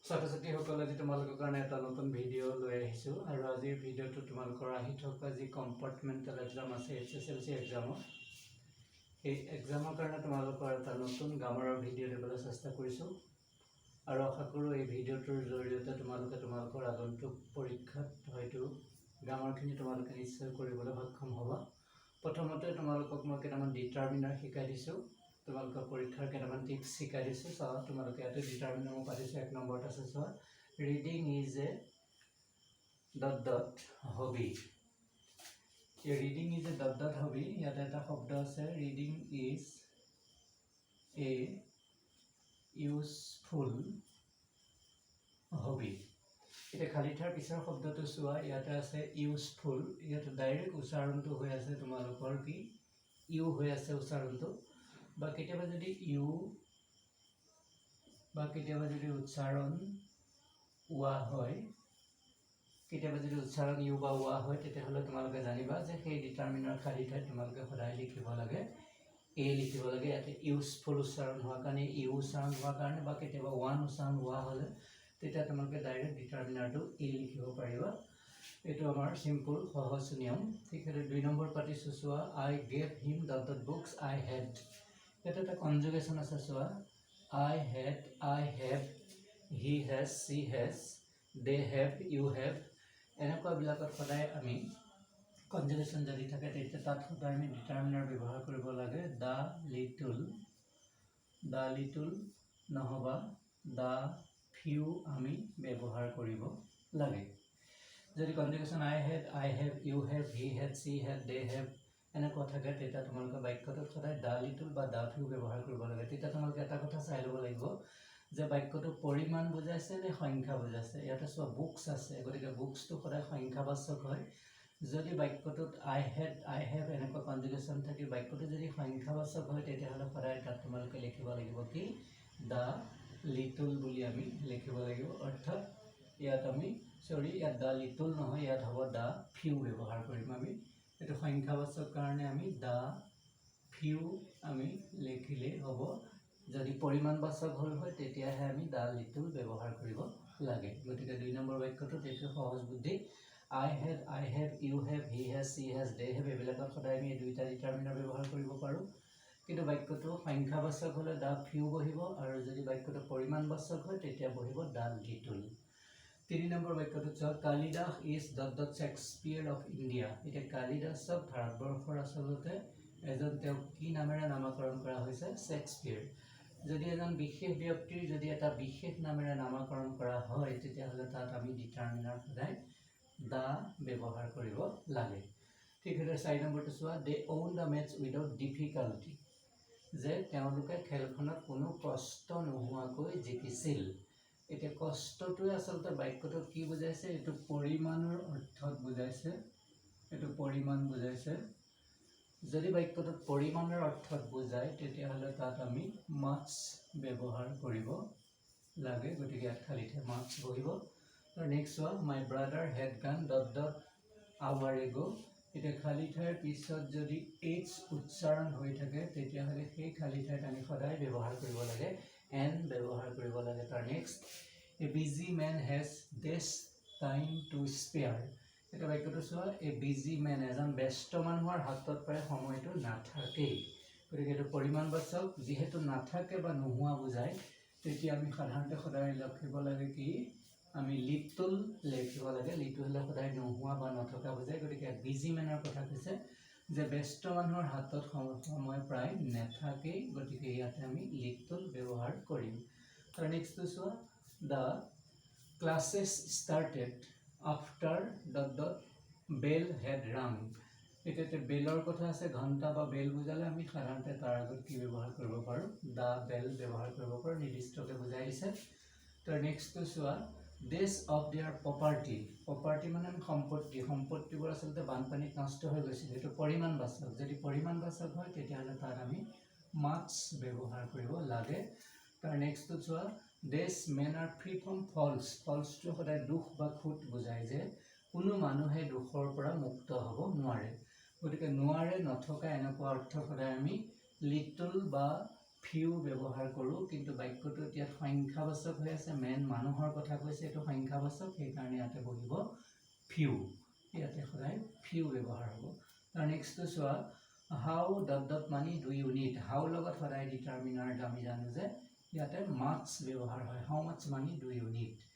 ছাত্ৰ-ছাত্ৰী সকলে আজি তোমালোকৰ কাৰণে এটা নতুন ভিডিঅ' লৈ আহিছো আৰু আজিৰ ভিডিঅ'টো তোমালোকৰ আহি থকা যি কম্পাৰ্টমেণ্টেল এক্সাম আছে HSLC এক্সামৰ এই এক্সামৰ কাৰণে তোমালোকৰ এটা নতুন গ্ৰামাৰৰ ভিডিঅ' দিবলৈ চেষ্টা কৰিছো আৰু আশা কৰোঁ এই ভিডিঅ'টোৰ জৰিয়তে তোমালোকৰ আগন্তুক পৰীক্ষাত হয়তো গ্ৰামাৰখিনি তোমালোকে নিশ্চয় কৰিবলৈ সক্ষম হ'বা। প্ৰথমতে তোমালোকক মই কেইটামান ডিটাৰমিনাৰ শিকাই দিছো, তোমালোকৰ পৰীক্ষাৰ কেইটামান টিপছ শিকাই দিছো। চাওঁ তোমালোকে ইয়াতে ডিটাৰমিনাৰ মই পাইছো। এক নম্বৰত আছে চোৱা, ৰিডিং ইজ এ ... হবি। এই ৰিডিং ইজ এ ... হবি, ইয়াতে এটা শব্দ আছে, reading is a useful hobby. এতিয়া খালি ঠাইৰ পিছৰ শব্দটো চোৱা, ইয়াতে আছে ইউজফুল, ইয়াতে ডাইৰেক্ট উচ্চাৰণটো হৈ আছে তোমালোকৰ কি ইউ হৈ আছে উচ্চাৰণটো, বা কেতিয়াবা যদি ইউ বা কেতিয়াবা যদি উচ্চাৰণ ওয়া হয়, কেতিয়াবা যদি উচ্চাৰণ ইউ বা ওয়া হয়, তেতিয়াহ'লে তোমালোকে জানিবা যে সেই ডিটাৰমিনাৰ খালি ঠাইত তোমালোকে সদায় লিখিব লাগে এ লিখিব লাগে। ইয়াতে ইউজফুল উচ্চাৰণ হোৱাৰ কাৰণে, ইউ উচ্চাৰণ হোৱাৰ কাৰণে, বা কেতিয়াবা ওৱান উচ্চাৰণ হোৱা হ'লে তেতিয়া তোমালোকে ডাইৰেক্ট ডিটাৰমিনাৰটো এ লিখিব পাৰিবা। এইটো আমাৰ সিম্পল সহজ নিয়ম। ঠিক আছে, ২ নম্বৰ পাতিছো চোৱা, আই গেভ হিম ... বুকছ আই হেড। ইয়াতে এটা কনজুগেশ্যন আছে চোৱা, I had, I have, he has, she has, they have, you have, এনেকুৱা বিলাকত সদায় আমি কনজুগেশ্যন যদি থাকে তেতিয়া তাত সদায় আমি ডিটাৰমিনাৰ ব্যৱহাৰ কৰিব লাগে the little নহবা the few আমি ব্যৱহাৰ কৰিব লাগে। যদি কনজুগেশ্যন I had, I have, you have, he had, she had, they have এনেকুৱা থাকে তেতিয়া তোমালোকে বাক্যটোত সদায় the little বা the few ব্যৱহাৰ কৰিব লাগে। তেতিয়া তোমালোকে এটা কথা চাই ল'ব লাগিব যে বাক্যটো পৰিমাণ বুজাইছে নে সংখ্যা বুজাইছে। ইয়াতে চোৱা বুকছ আছে, গতিকে বুকছটো সদায় সংখ্যাবাচক হয়। যদি বাক্যটোত I had, I have এনেকুৱা কনজুগেশ্যন থাকে, বাক্যটো যদি সংখ্যাবাচক হয় তেতিয়াহ'লে সদায় তাত তোমালোকে লিখিব লাগিব কি the little বুলি আমি লিখিব লাগিব। অৰ্থাৎ ইয়াত আমি ইয়াত the little নহয়, ইয়াত হ'ব the few ব্যৱহাৰ কৰিম আমি। এইটো সংখ্যাবাচক কাৰণে আমি the few আমি লিখিলে হ'ব। যদি পৰিমাণবাচক হ'ল হয় তেতিয়াহে আমি the little ব্যৱহাৰ কৰিব লাগে। গতিকে ২ নম্বৰ বাক্যটোত এইটো সহজ বুদ্ধি, I had, I have, you have, he has, she has, they have এইবিলাকত সদায় আমি এই দুইটা ডিটাৰমিনাৰ ব্যৱহাৰ কৰিব পাৰোঁ। কিন্তু বাক্যটো সংখ্যাবাচক হ'লে the few বহিব, আৰু যদি বাক্যটো পৰিমাণবাচক হয় তেতিয়া বহিব the little। ৩ নম্বৰ বাক্যটো চোৱা, Kalidas is ... Shakespeare of India. এতিয়া কালিদাসক ভাৰতবৰ্ষৰ আচলতে এজন তেওঁক কি নামেৰে নামাকৰণ কৰা হৈছে? শ্বেক্সপিয়াৰ। যদি এজন বিশেষ ব্যক্তিৰ যদি এটা বিশেষ নামেৰে নামাকৰণ কৰা হয় তেতিয়াহ'লে তাত আমি ডিটাৰমিনাৰ সদায় the ব্যৱহাৰ কৰিব লাগে। ঠিক আছে, ৪ নম্বৰটো চোৱা, they won the match without difficulty, যে তেওঁলোকে খেলখনত কোনো কষ্ট নোহোৱাকৈ জিকিছিল। এতিয়া কষ্টটোৱে আচলতে বাক্যটোত কি বুজাইছে? এইটো পৰিমাণৰ অৰ্থত বুজাইছে, এইটো পৰিমাণ বুজাইছে। যদি বাক্যটোত পৰিমাণৰ অৰ্থত বুজায় তেতিয়াহ'লে তাত আমি মাৰ্কছ ব্যৱহাৰ কৰিব লাগে। গতিকে ইয়াত খালি ঠাই মাৰ্কছ বহিব। নেক্সট চোৱা, মাই ব্ৰাদাৰ হেড গান ... আৱাৰ এগো। এতিয়া খালি ঠাইৰ পিছত যদি এইচ উচ্চাৰণ হৈ থাকে তেতিয়াহ'লে সেই খালি ঠাইত আমি সদায় ব্যৱহাৰ কৰিব লাগে এন ব্যৱহাৰ কৰিব লাগে। তাৰ next, a busy man has this time to spare. এতিয়া বাক্যটো চোৱা, এ বিজি মেন এজন ব্যস্ত মানুহৰ হাতত প্ৰায় সময়টো নাথাকেই। গতিকে এইটো পৰিমাণবাচক, যিহেতু নাথাকে বা নোহোৱা বুজায় তেতিয়া আমি সাধাৰণতে সদায় লিখিব লাগে কি আমি লিটল লিখিব লাগে। লিটল হ'লে সদায় নোহোৱা বা নথকা বুজায়। গতিকে বিজি মেনৰ কথা কৈছে যে ব্যস্ত মানুহৰ হাতত সময় প্ৰায় নাথাকেই, গতিকে ইয়াতে আমি লিটল ব্যৱহাৰ কৰিম। তাৰ নেক্সটটো চোৱা, the classes started after ... bell had rung. এতিয়া বেলৰ কথা আছে, ঘণ্টা বা বেল বুজালে আমি সাধাৰণতে তাৰ আগত কি ব্যৱহাৰ কৰিব পাৰোঁ? দ্য বেল ব্যৱহাৰ কৰিব পাৰোঁ, নিৰ্দিষ্টকৈ বুজাই দিছে। তাৰ নেক্সটটো চোৱা, ডেছ অফ দেয়াৰ প্ৰপাৰ্টি। প্ৰপাৰ্টি মানে আমি সম্পত্তি, সম্পত্তিবোৰ আচলতে বানপানীত নষ্ট হৈ গৈছিল। সেইটো পৰিমাণবাচক। যদি পৰিমাণবাচক হয় তেতিয়াহ'লে তাত আমি মাৰ্কছ ব্যৱহাৰ কৰিব লাগে। তাৰ নেক্সটটো চোৱা, ডেছ মেন আৰ ফ্ৰী ফ্ৰম ফলছ। ফলছটো সদায় দুখ বা খুঁত বুজায়, যে কোনো মানুহে দুখৰ পৰা মুক্ত হ'ব নোৱাৰে। গতিকে নোৱাৰে, নথকা এনেকুৱা অৰ্থ সদায় আমি লিটল বা ফিউ ব্যৱহাৰ কৰোঁ কিন্তু বাক্যটো এতিয়া সংখ্যাবাচক হৈ আছে মেন মানুহৰ কথা কৈছে এইটো সংখ্যাবাচক সেইকাৰণে ইয়াতে বহিব ফিউ ইয়াতে সদায় ফিউ ব্যৱহাৰ হ'ব তাৰ নেক্সটটো চোৱা how dot dot money do you need how লগত সদায় ডিটাৰমিনাৰ আমি জানো যে ইয়াতে মাছ ব্যৱহাৰ হয় how much money do you need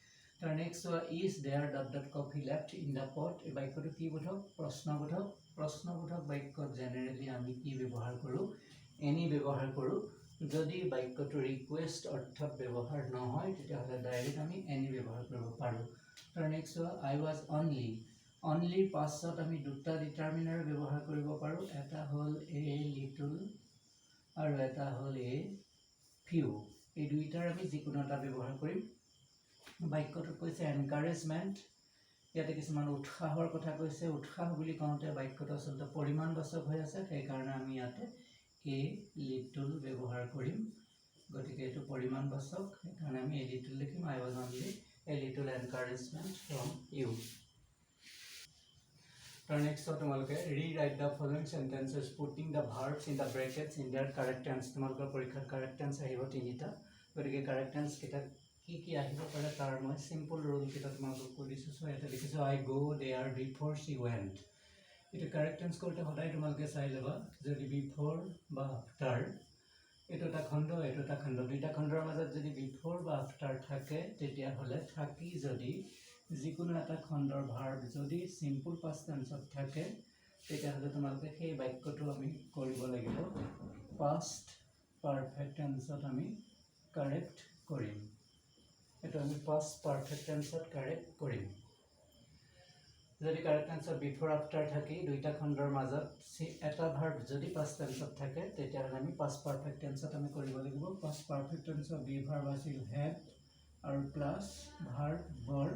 তাৰ নেক্সট চোৱা is there dot dot coffee left in the pot এই বাক্যটো কি বোধক প্ৰশ্নবোধক বাক্যত জেনেৰেলি আমি কি ব্যৱহাৰ কৰোঁ এনি ব্যৱহাৰ কৰোঁ যদি বাক্যটো ৰিকুৱেষ্ট অৰ্থত ব্যৱহাৰ নহয় তেতিয়াহ'লে ডাইৰেক্ট আমি এনি ব্যৱহাৰ কৰিব পাৰোঁ তাৰ নেক্সট চোৱা আই ৱাজ অনলি পাছত আমি দুটা ডিটাৰমিনাৰ ব্যৱহাৰ কৰিব পাৰোঁ এটা হ'ল এ লিটল আৰু এটা হ'ল এ ফিউ এই দুইটাৰ আমি যিকোনো এটা ব্যৱহাৰ কৰিম বাক্যটোত কৈছে এনকাৰেজমেণ্ট ইয়াতে কিছুমান উৎসাহৰ কথা কৈছে উৎসাহ বুলি কওঁতে বাক্যটো আচলতে পৰিমাণবাচক হৈ আছে সেইকাৰণে আমি ইয়াতে এ লিটল ব্যৱহাৰ কৰিম গতিকে এইটো পৰিমাণবাচক সেইকাৰণে আমি এ লিটল লিখিম I was only a little encouragement from you তাৰ নেক্সট তোমালোকে rewrite the following sentences putting the verbs in the brackets in their correct tense তোমালোকৰ পৰীক্ষাত কাৰেক্ট টেন্স আহিব তিনিটা গতিকে কাৰেক্ট টেন্স কেইটা কি আহিব পাৰে তাৰ মই চিম্পল ৰুল কেইটা তোমালোকক কৈ দিছোঁ চ' ইয়াতে লিখিছোঁ আই গ' দেয়াৰ বিফৰ শ্বি ৱেণ্ট এইটো কাৰেক্ট টেন্স কৰোঁতে সদায় তোমালোকে চাই ল'বা যদি বিফৰ বা আফটাৰ এইটো এটা খণ্ড দুইটা খণ্ডৰ মাজত যদি বিফৰ বা আফটাৰ থাকে তেতিয়াহ'লে থাকি যদি যিকোনো এটা খণ্ডৰ ভাৰ্ব যদি চিম্পল পাষ্ট টেন্সত থাকে তেতিয়াহ'লে তোমালোকে সেই বাক্যটো আমি কৰিব লাগিব পাষ্ট পাৰফেক্ট টেন্সত আমি কাৰেক্ট কৰিম এইটো আমি পাষ্ট পাৰফেক্ট টেন্সত কাৰেক্ট কৰিম যদি কাৰেক্ট টেন্সত বিফৰ আফটাৰ থাকি দুইটা খণ্ডৰ মাজত এটা ভাৰ্ব যদি পাষ্ট টেন্সত থাকে তেতিয়াহ'লে আমি পাষ্ট পাৰফেক্ট টেন্সত আমি কৰিব লাগিব পাষ্ট পাৰফেক্ট টেন্সত বি ভাৰ্ব আছিল হেড আৰু প্লাছ ভাৰ্ব বৰ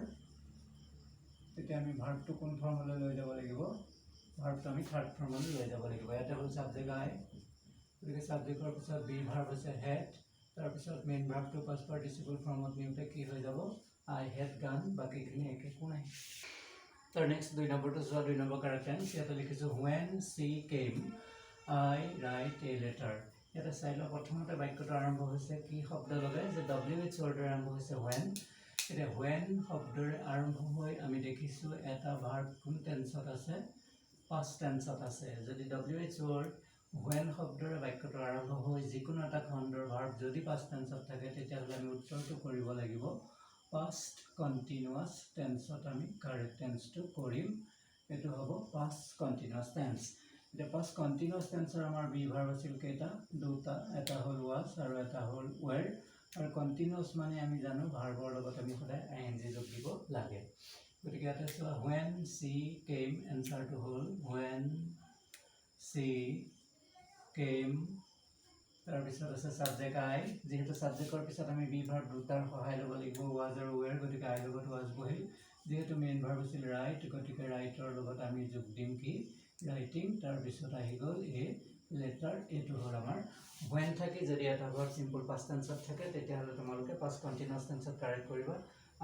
তেতিয়া আমি ভাৰ্বটো কোন ফৰ্মলৈ লৈ যাব লাগিব ভাৰ্বটো আমি থাৰ্ড ফৰ্মলৈ লৈ যাব লাগিব ইয়াতে হ'ল ছাবজেক্ট আই গতিকে ছাবজেক্টৰ পিছত বি ভাৰ্ব হৈছে হেড তাৰপিছত মেইন ভাৰ্বটো পাষ্ট পাৰ্টিচিপল ফৰ্মত নিওঁতে কি হৈ যাব আই হেড গান বাকীখিনি একে একো নাই তাৰ নেক্সট 2 নম্বৰটো চোৱা 2 নম্বৰ কাৰেক্ট টেন্স ইয়াতে লিখিছোঁ when she came I write a letter ইয়াতে চাই লওঁ প্ৰথমতে বাক্যটো আৰম্ভ হৈছে কি শব্দ লগাই যে WH ৱৰ্ডৰ আৰম্ভ হৈছে when এতিয়া when শব্দৰে আৰম্ভ হৈ আমি দেখিছোঁ এটা ভাৰ্ব কোন টেন্সত আছে পাষ্ট টেন্সত আছে যদি WH ৱৰ্ড when শব্দৰে বাক্যটো আৰম্ভ হৈ যিকোনো এটা খণ্ডৰ ভাৰ্ব যদি পাষ্ট টেন্সত থাকে তেতিয়াহ'লে আমি উত্তৰটো কৰিব লাগিব past continuous tense আমি correct tense to কৰিম এটো হ'ব past continuous tense এটা past continuous tense আমাৰ বি ভাৰ্ব আছিল কেইটা দুটা এটা হ'ল was আৰু এটা হ'ল were আৰু continuous মানে আমি জানো ভাৰ্বৰ লগত আমি সদায় ing যোগ দিব লাগে গতিকে এটা চোৱা when she came answer to হ'ল when she came তাৰ পিছত আছে সাবজেক্ট আই যেহেতু সাবজেক্টৰ পিছত আমি বি ভাৰ্ব দুটাৰ সহায় ল'ব লাগিব was আৰু were গতিকে আই লগত was বহিল যেহেতু মেইন ভাৰ্ব আছিল ৰাইট গতিকে ৰাইটৰ লগত আমি যোগ দিম কি ৰাইটিং তাৰ পিছত আহি গ'ল এ লেটাৰ এইটো হ'ল আমাৰ when থাকে যদি এটা ভাৰ্ব সিম্পল পাষ্ট টেন্সত থাকে তেতিয়াহ'লে তোমালোকে পাষ্ট কন্টিনিউয়াছ টেন্সত কাৰেক্ট কৰিবা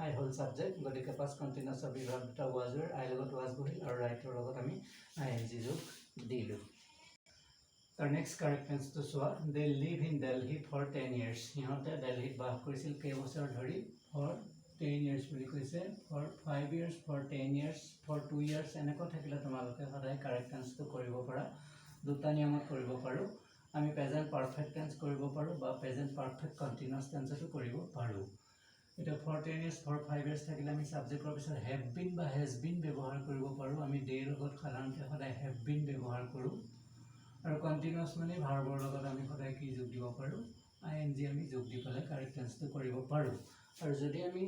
আই হ'ল সাবজেক্ট গতিকে পাষ্ট কন্টিনিউয়াছৰ বি ভাৰ্ব দুটা was were আই লগত was বহিল আৰু ৰাইটৰ লগত আমি ing যোগ দিলোঁ Our next correct tense to soa they live in Delhi for 10 years সিহঁতে দিল্লীত বাস কৰিছিল কেইবছৰ ধৰি for 10 years বুলি কৈছে for 5 years for 10 years for 2 years এনেকৈ থাকিলে তোমালোকে সদায় correct tense to কৰিব পাৰা দুটা নিয়মত কৰিব পাৰো আমি present perfect tense কৰিব পাৰো বা present perfect continuous tense to কৰিব পাৰো এটা for 10 years for 5 years থাকিলে আমি সাবজেক্টৰ পিছত have been বা has been ব্যৱহাৰ কৰিব পাৰো আমি দেৰ লগত সাধাৰণতে সদায় have been ব্যৱহাৰ কৰো আৰু কন্টিনিউয়াছ মানে ভাৰ্বৰ লগত আমি সদায় কি যোগ দিব পাৰো ing আমি যোগ দি পেলাই কাৰেক্ট টেন্সটো কৰিব পাৰো আৰু যদি আমি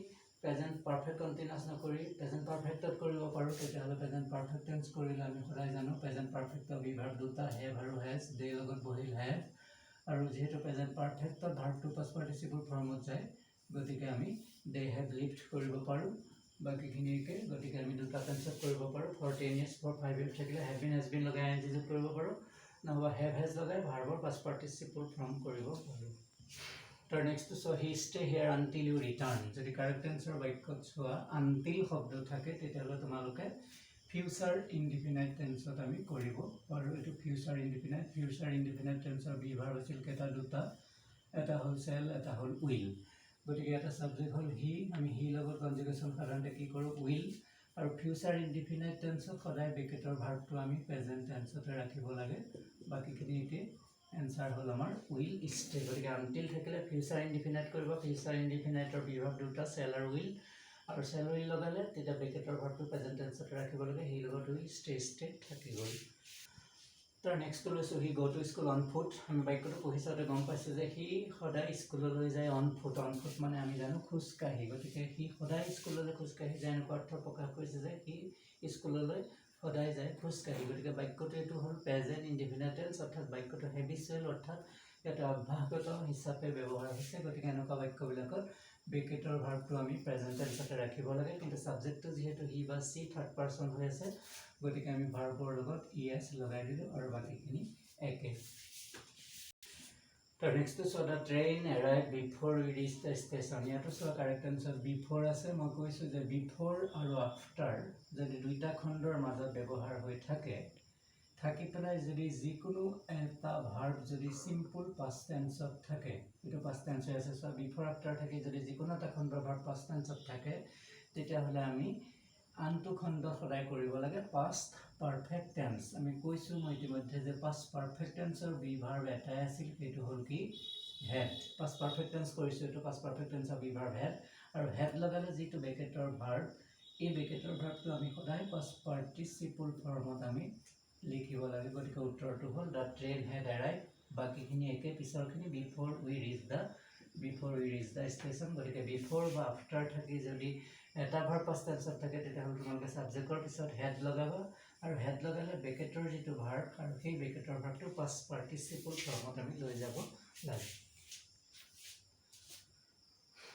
প্ৰেজেন্ট পাৰফেক্ট কন্টিনিউয়াছ নকৰি প্ৰেজেন্ট পাৰফেক্টত কৰিব পাৰো তেতিয়াহ'লে প্ৰেজেন্ট পাৰফেক্ট টেন্স কৰিলে আমি সদায় জানো প্ৰেজেন্ট পাৰফেক্টৰ বি ভাৰ্ব দুটা হেভ আৰু হেজ দে লগত বহিল হেভ আৰু যেহেতু প্ৰেজেন্ট পাৰফেক্টৰ ভাৰ্বটো পাষ্ট পাৰ্টিচিপল ফৰ্মত যায় গতিকে আমি দে হেভ লিভড কৰিব পাৰো বাকিখিনিকে গতিকে আমি দুটা টেন্সত কৰিব পাৰো for 10 years for 5 years থাকিলে have been has been লগাই ing যোগ কৰিব পাৰো নহবা have has লগাই ভাৰ্বৰ পাষ্ট পাৰ্টিচিপল ফৰ্ম কৰিব পাৰো তাৰ next so he stay here until you return যদি কাৰেক্ট টেন্সৰ বাক্যত সোৱা until শব্দ থাকে তেতিয়াহ'লে তোমালোকে ফিউচাৰ ইনডিফিনাইট টেন্সত আমি কৰিব পাৰো এটো ফিউচাৰ ইনডিফিনাইট টেন্সৰ বি ভাৰ্ব আছিল কেটা দুটা এটা হল shall এটা হল will গতিকে এটা সাবজেক্ট হল হি আমি হি লগত কনজুগেশন সাধাৰণতে কি কৰো will আৰু ফিউচাৰ ইনডিফিনাইট টেন্সত সদায় বেকেটৰ ভাৰ্বটো আমি প্ৰেজেন্ট টেন্সতে ৰাখিব লাগে বাকিখিনি একে এনসাৰ হল আমাৰ will stay গতিকে until থাকিলে ফিউচাৰ ইনডিফিনাইট কৰিব ফিউচাৰ ইনডিফিনাইটৰ বিভাগ দুটা shall আৰু will আৰু shall will লগালে তেতিয়া বেকেটৰ ভাৰ্বটো প্ৰেজেন্ট টেন্সতে ৰাখিব লাগে হি লগত will stay থাকি গল তাৰ নেক্সট লৈছো he go to school on foot আমি বাক্যটো পঢ়িছতে গম পাইছো যে হি সদায় স্কুললৈ যায় অন ফুট মানে আমি জানো খোজকাঢ়ি গতিকে হি সদায় স্কুললৈ খোজকাঢ়ি যায় এনেকুৱা অৰ্থ প্ৰকাশ কৰিছে যে হি স্কুললৈ সদায় যায় খোজকাঢ়ি গতিকে বাক্যটো এইটো হ'ল প্ৰেজেন্ট ইনডিফিনাইট টেন্স অৰ্থাৎ বাক্যটো হেবিচুৱেল অৰ্থাৎ এটা অভ্যাসগত হিচাপে ব্যৱহাৰ হৈছে গতিকে এনেকুৱা বাক্যবিলাকত বেকেটৰ ভাৰ্বটো আমি প্ৰেজেন্ট টেন্সতে ৰাখিব লাগে কিন্তু সাবজেক্টটো যেহেতু হি বা সি থাৰ্ড পাৰসন হৈ আছে গতিকে আমি ভাৰ্বৰ লগত es লগাই দিলো আৰু বাকিখিনি একে তাৰ next so the train arrive before we reach the station ইয়াতো সো কাৰেক্ট আনসাৰ বিফৰ আছে মই কৈছো যে বিফৰ আৰু আফটাৰ যদি দুইটা খণ্ডৰ মাজত ব্যৱহাৰ হৈ থাকে থাকি পেলাই যদি যিকোনো এটা ভাৰ্ব যদি সিম্পল পাস্ট টেন্সত থাকে এটো পাস্ট টেন্স আছে সো বিফৰ আফটাৰ থাকে যদি যিকোনো এটা খণ্ডৰ ভাৰ্ব পাস্ট টেন্সত থাকে তেতিয়া হলে আমি আনটো খণ্ড সদায় কৰিব লাগে পাস্ট পাৰফেক্ট টেন্স আমি কৈছো মই ইতিমধ্যে যে পাস্ট পাৰফেক্ট টেন্সৰ বি ভাৰ্ব এটাই আছিল সেইটো হল কি হেড পাস্ট পাৰফেক্ট টেন্স কৰিছো এটো পাস্ট পাৰফেক্ট টেন্সৰ বি ভাৰ্ব হেড আৰু হেড লগালে যেটো বেকেটৰ ভাৰ্ব এই বেকেটৰ ভাৰ্বটো আমি সদায় পাস্ট পাৰ্টিসিপল ফৰ্মত আমি লিখিব লাগে গতিকে উত্তৰটো হল দা ট্ৰেইন হেড এৰাইভ বাকিখিনি একে পিছৰখিনি before we reach the station গতিকে বিফৰ বা আফটাৰ থাকি যদি এটা ভাৰ্ব পাস্ট টেন্সত থাকে তেতিয়া হল তোমালোকে সাবজেক্টৰ পিছত হেড লগাবা আৰু হেড লগালে বেকেটৰ যেটো ভাৰ্ব আৰু সেই বেকেটৰ ভাৰ্বটো পাস্ট পাৰ্টিসিপল ফৰ্মত আমি লৈ যাব লাগে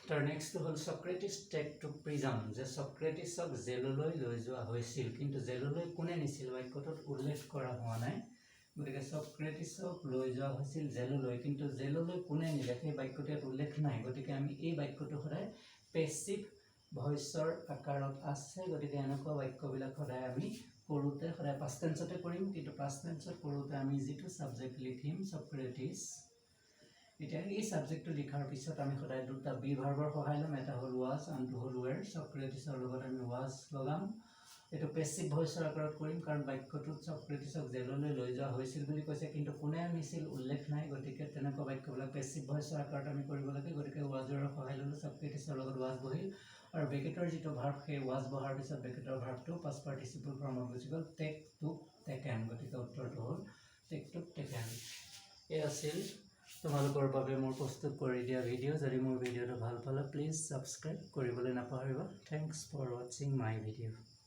তাৰ next hall Socrates take to prison যে সক্ৰেটিসক জেললৈ লৈ যোৱা হৈছিল কিন্তু জেললৈ কোনে নিছিল বাক্যটোত উল্লেখ কৰা হোৱা নাই গতিকে সক্ৰেটিসক লৈ যোৱা হৈছিল জেললৈ কিন্তু জেললৈ কোনে নিলে সেই বাক্যটোত উল্লেখ নাই গতিকে আমি এই বাক্যটো সদায় পেসিভ ভয়েসৰ আকাৰত আছে গতিকে এনেকুৱা বাক্যবিলাক সদায় আমি কৰোতে সদায় পাস্ট টেন্সতে কৰিম কিন্তু পাস্ট টেন্সত কৰোতে আমি যেটো সাবজেক্ট লিখিম সক্ৰেটিস এটা এই সাবজেক্টটো লিখাৰ পিছত আমি সদায় দুটা বি ভাৰ্বৰ সহায় লম এটা হল ওয়াজ আনটো হল ওৱেৰ সক্ৰেটিসৰ লগত আমি ওয়াজ লগাম এটো পেসিভ ভয়েসৰ আকাৰত কৰিম কাৰণ বাক্যটোত সক্ৰেটিসক জেললৈ লৈ যোৱা হৈছিল বুলি কৈছে কিন্তু কোনে নিছিল উল্লেখ নাই গতিকে তেনেকুৱা বাক্যবিলাক পেসিভ ভয়েসৰ আকাৰত আমি কৰিব লাগে গতিকে ওয়াজৰ সহায় ললো সক্ৰেটিসৰ লগত ওয়াজ বহিল আৰু বেকেটৰ যেটো ভাৰ্ব সেই ওয়াজ বহাৰ পিছত বেকেটৰ ভাৰ্বটো পাস্ট পাৰ্টিসিপল ফৰ্মত গুচি গল টেক টু টেকেন গতিকে উত্তৰটো হল টেক টু টেকেন এই আছিল তোমালোকৰ বাবে মোৰ প্ৰস্তুত কৰি দিয়া ভিডিও যদি মোৰ ভিডিওটো ভাল পালে প্লিজ সাবস্ক্ৰাইব কৰিবলৈ নাপাহৰিবা thanks for watching my video